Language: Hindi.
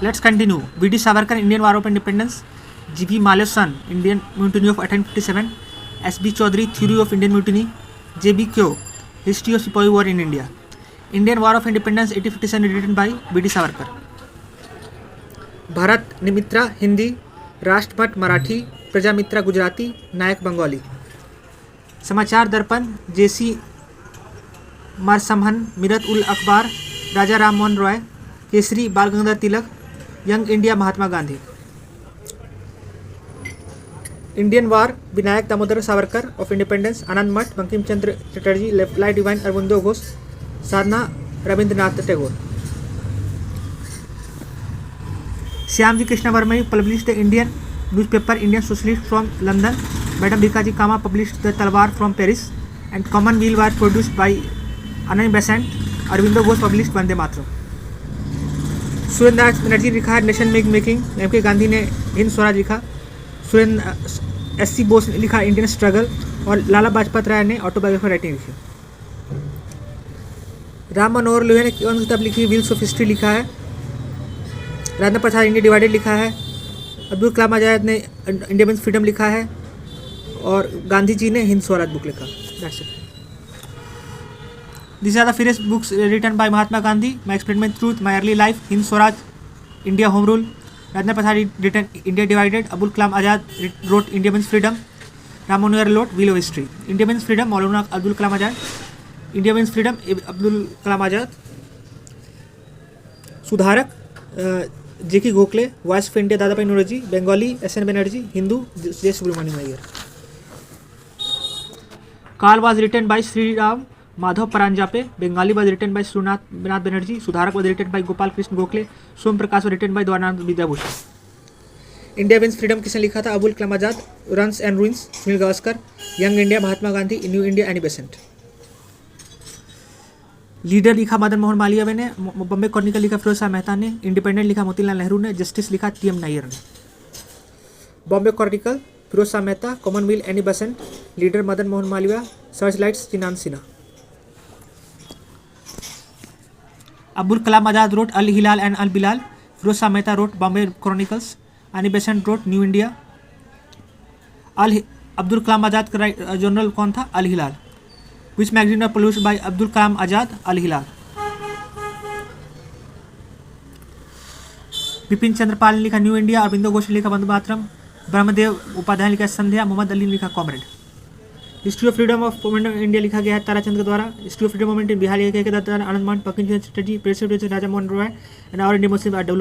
Let's continue. V.D. Savarkar, Indian War of Independence. G.V. Malesan, Indian Mutiny of 1857. S.B. Chaudhary, Theory of Indian Mutiny. J.B. Kyo, History of Sepoy War in India. Indian War of Independence 1857 written by V.D. Savarkar. Bharat निमित्रा Hindi, Rashtramat Marathi, प्रजामित्रा Gujarati, नायक बंगाली. समाचार दर्पण जेसी मारसमहन, मिरत उल अखबार, राजा Ram Mohan Roy, Kesari Bal Gangadhar Tilak, young India Mahatma Gandhi. Indian war Vinayak Damodar Savarkar of independence, Anand Math Bankim Chandra Chatterjee, life divine Aurobindo Ghosh, Sadhana Rabindranath Tagore. Shyamji Krishna Varma publish the Indian newspaper Indian socialist from London. Madam Bhikaji Cama publish the Talwar from Paris and Commonwealth war produced by Anant Besant. Aurobindo Ghosh publish Vande Mataram. Surendra Banerjee ने लिखा है नेशन मेकिंग. एम के गांधी ने हिंद स्वराज लिखा. सुरेंद्र एस सी बोस ने लिखा इंडियन स्ट्रगल. और लाला लाजपत राय ने ऑटोबायोग्राफी राइटिंग लिखी. राम मनोहर लोहिया ने कौन सी किताब लिखी? व्हील्स ऑफ हिस्ट्री लिखा है. राजेंद्र प्रसाद इंडिया डिवाइडेड लिखा है. अब्दुल कलाम आज़ाद ने इंडिया मीन्स फ्रीडम लिखा है. और गांधी जी ने हिंद स्वराज बुक लिखा. That's it. These are the various books written by Mahatma Gandhi. My Experiment Truth, My Early Life, Hind Swaraj, India Home Rule. Rajendra Prasad written India Divided. Abul Kalam Azad wrote India Means Freedom. Ram Manohar wrote Wheel of History. India Means Freedom, Maulana Abdul Kalam Azad. India Means Freedom, Abdul Kalam Azad. सुधारक जेकी Gokhale. Voice of India Dada Bhai Naoroji. Bengali S N Banerjee. Hindu J Subramania Iyer. Kal was written by Sri Ram Madhav परांजापे. Bengali was written by Suryanath Banerjee. सुधारक was written by Gopal Krishna Gokhale. Som Prakash was written by Dwaranand Vidyabhushan. India means freedom किसने लिखा था? Abul Kalam Azad. Runs and ruins Sunil Gavaskar. Young India Mahatma Gandhi. New India Annie Besant. Leader लिखा मदन मोहन मालवीय ने. बॉम्बे क्रॉनिकल लिखा फिरोज शाह मेहता ने. इंडिपेंडेंट लिखा मोतीलाल नेहरू ने. जस्टिस लिखा टी एम नायर ने. Bombay chronicle Firoz Shah Mehta. Commonwealth Annie Besant. Leader Madan Mohan Malaviya. Searchlights चिनान Sinha. Abdul Kalam Azad wrote Al Hilal and Al Bilal. Firoz Shah Mehta wrote Bombay Chronicles. Annie Besant wrote New India. Abdul Kalam Azad का जर्नल कौन था? अल हिलाल. Which magazine was published by Abdul Kalam आजाद? अल हिलाल. बिपिन चंद्र पाल ने लिखा न्यू इंडिया. अरविंदो घोष ने लिखा वंदे मातरम. ब्रह्मदेव उपाध्याय ने लिखा संध्या. मोहम्मद अली ने लिखा comrade. History of freedom of movement of India लिखा गया है ताराचंद के द्वारा. History of freedom movement in Bihar लिखा गया आनंद मान बंकिम चंद्र चटर्जी. प्रेसिडेंट राजा मोहन रॉय एंड और इंडियन मुस्लिम डब्ल्यू